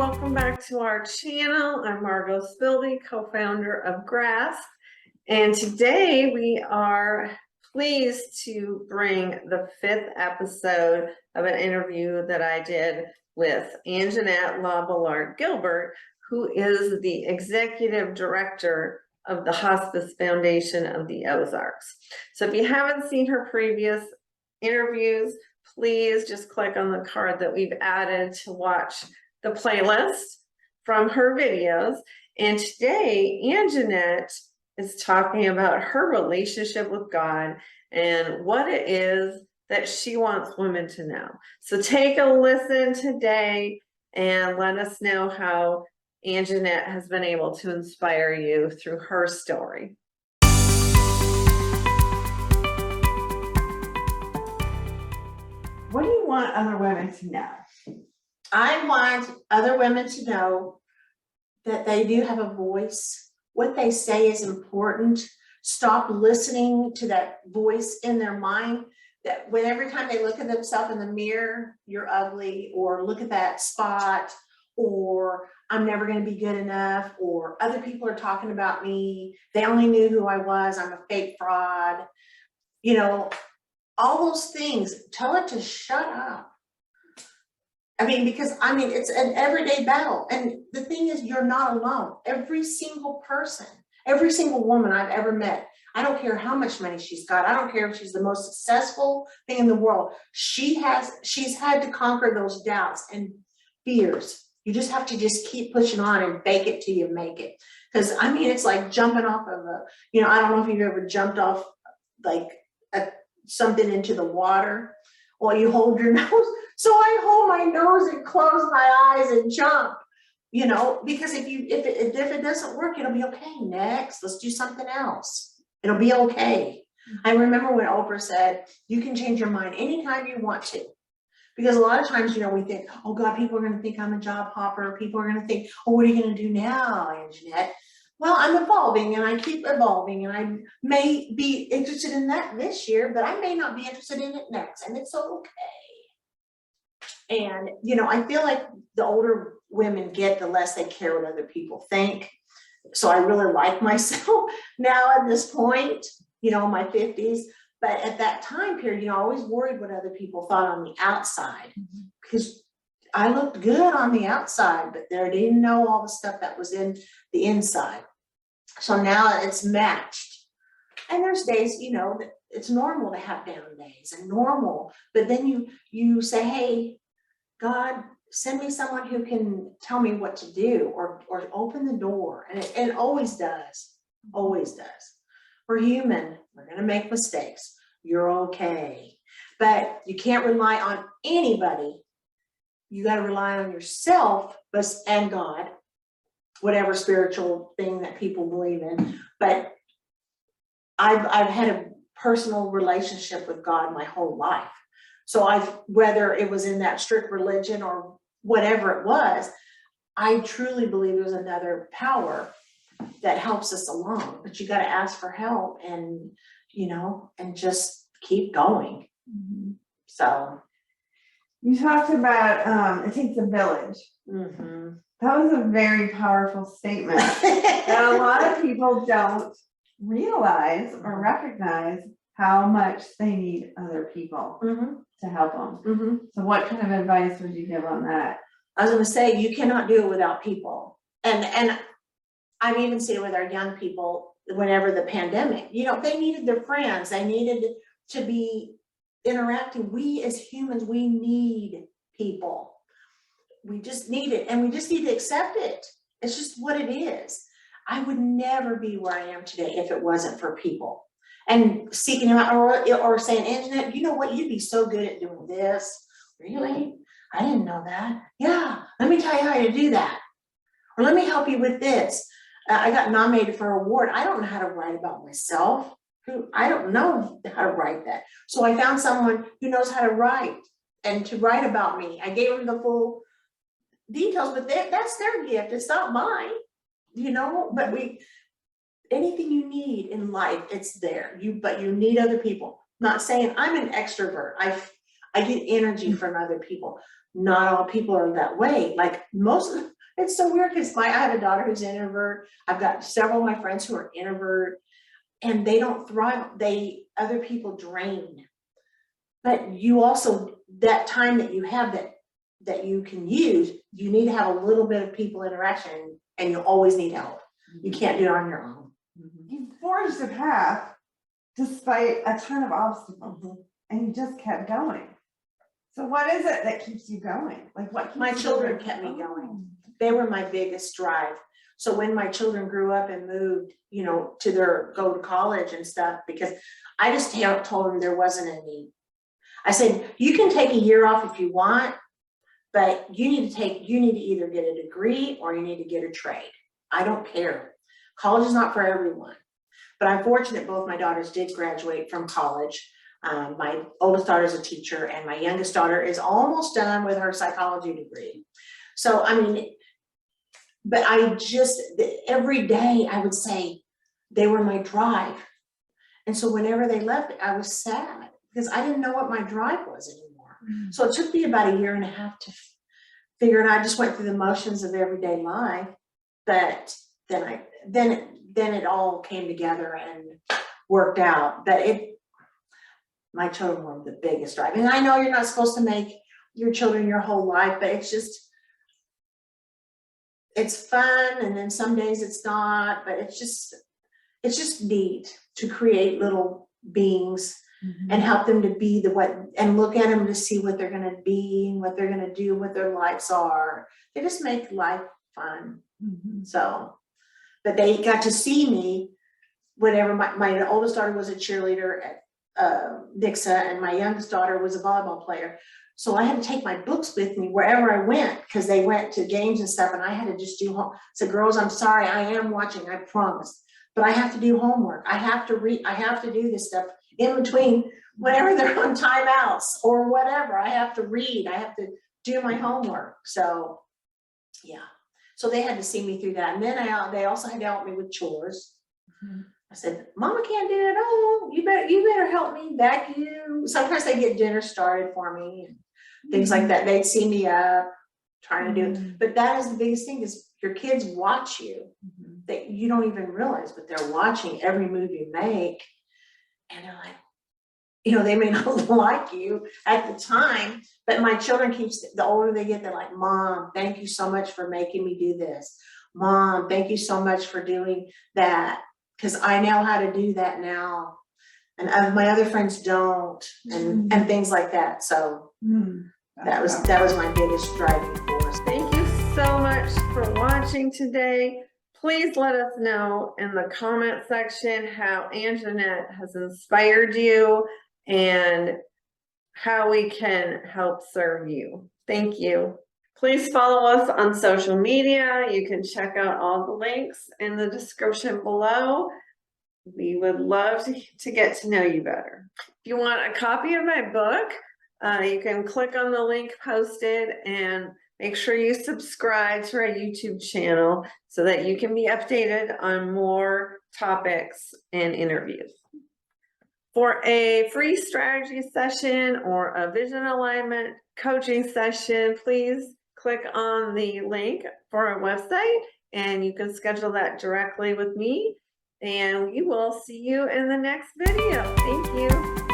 welcome back to our channel. I'm Margot Spilby, co-founder of Grasp, and today we are pleased to bring the 5th episode of an interview that I did with Anjanette LaBellarte-Gilbert, who is the executive director of the Hospice Foundation of the Ozarks. So if you haven't seen her previous interviews, please just click on the card that we've added to watch the playlist from her videos. And today, Anjanette is talking about her relationship with God and what it is that she wants women to know. So take a listen today and let us know how Anjanette has been able to inspire you through her story. What do you want other women to know? I want other women to know that they do have a voice. What they say is important. Stop listening to that voice in their mind that when every time they look at themselves in the mirror, you're ugly, or look at that spot, or I'm never going to be good enough, or other people are talking about me. They only knew who I was. I'm a fake fraud. You know, all those things. Tell it to shut up. I mean, because it's an everyday battle. And the thing is, you're not alone. Every single person, every single woman I've ever met, I don't care how much money she's got. I don't care if she's the most successful thing in the world. She's had to conquer those doubts and fears. You just have to just keep pushing on and bake it till you make it. Because it's like jumping off of I don't know if you've ever jumped off like something into the water. Well, you hold your nose. So I hold my nose and close my eyes and jump, because if it doesn't work, it'll be okay. Next, let's do something else. It'll be okay. I remember when Oprah said, you can change your mind anytime you want to. Because a lot of times, we think, oh God, people are going to think I'm a job hopper. People are going to think, oh, what are you going to do now, Anjanette? Well, I'm evolving and I keep evolving, and I may be interested in that this year, but I may not be interested in it next, and it's okay. And, I feel like the older women get, the less they care what other people think. So I really like myself now at this point, my 50s. But at that time period, I always worried what other people thought on the outside, because I looked good on the outside, but they didn't know all the stuff that was in the inside. So now it's matched. And there's days, it's normal to have down days and normal, but then you say, hey, God, send me someone who can tell me what to do or open the door. And it always does, always does. We're human. We're going to make mistakes. You're okay. But you can't rely on anybody. You got to rely on yourself and God, whatever spiritual thing that people believe in. But I've had a personal relationship with God my whole life. So whether it was in that strict religion or whatever it was, I truly believe there's another power that helps us along. But you got to ask for help and just keep going. Mm-hmm. So you talked about it takes a village. Mm-hmm. That was a very powerful statement that a lot of people don't realize or recognize how much they need other people to help them. Mm-hmm. So what kind of advice would you give on that? I was going to say, you cannot do it without people. And I've even seen it with our young people whenever the pandemic, they needed their friends. They needed to be interacting. We as humans, we need people. We just need it, and we just need to accept it. It's just what it is. I would never be where I am today if it wasn't for people. And seeking them out or saying, Anjanette, you know what? You'd be so good at doing this. Really? I didn't know that. Yeah, let me tell you how to do that. Or let me help you with this. I got nominated for an award. I don't know how to write about myself. I don't know how to write that. So I found someone who knows how to write and to write about me. I gave them the full details, but that's their gift. It's not mine, but anything you need in life, it's there. But you need other people. Not saying I'm an extrovert. I get energy from other people. Not all people are that way. Like most It's so weird because I have a daughter who's an introvert. I've got several of my friends who are introvert and they don't thrive. Other people drain. But you also, that time that you have that you can use, you need to have a little bit of people interaction and you always need help. You can't do it on your own. You forged a path despite a ton of obstacles, and you just kept going. So what is it that keeps you going? Like what keeps My you children going? kept me going. They were my biggest drive. So when my children grew up and moved, to go to college and stuff, because I just told them there wasn't a need. I said, you can take a year off if you want, but you need to either get a degree or you need to get a trade. I don't care. College is not for everyone. But I'm fortunate both my daughters did graduate from college. My oldest daughter is a teacher and my youngest daughter is almost done with her psychology degree. So, but every day I would say they were my drive. And so whenever they left, I was sad because I didn't know what my drive was anymore. So it took me about a year and a half to figure it out. I just went through the motions of everyday life, but then it all came together and worked out. But my children were the biggest drive. And I know you're not supposed to make your children your whole life, but it's fun. And then some days it's not, but it's just neat to create little beings and help them to be and look at them to see what they're going to be and what they're going to do, what their lives are. They just make life fun. So, but they got to see me whenever my oldest daughter was a cheerleader at Nixa and my youngest daughter was a volleyball player. So I had to take my books with me wherever I went because they went to games and stuff and I had to just do home. So girls, I'm sorry, I am watching, I promise. But I have to do homework. I have to read, I have to do this stuff in between whenever they're on timeouts or whatever. I have to read, I have to do my homework. So yeah. So they had to see me through that. And then they also had to help me with chores. I said, Mama can't do it. Oh, you better help me vacuum. Sometimes they get dinner started for me and things like that. They'd see me up trying to do it. But that is the biggest thing is your kids watch you that you don't even realize, but they're watching every move you make. And they're like, they may not like you at the time, but my children the older they get, they're like, Mom, thank you so much for making me do this. Mom, thank you so much for doing that. Because I know how to do that now. And my other friends don't, and things like that. So that was my biggest driving force. Thank you so much for watching today. Please let us know in the comment section how Anjanette has inspired you and how we can help serve you. Thank you. Please follow us on social media. You can check out all the links in the description below. We would love to get to know you better. If you want a copy of my book, you can click on the link posted and make sure you subscribe to our YouTube channel so that you can be updated on more topics and interviews. For a free strategy session or a vision alignment coaching session, please click on the link for our website and you can schedule that directly with me. And we will see you in the next video. Thank you.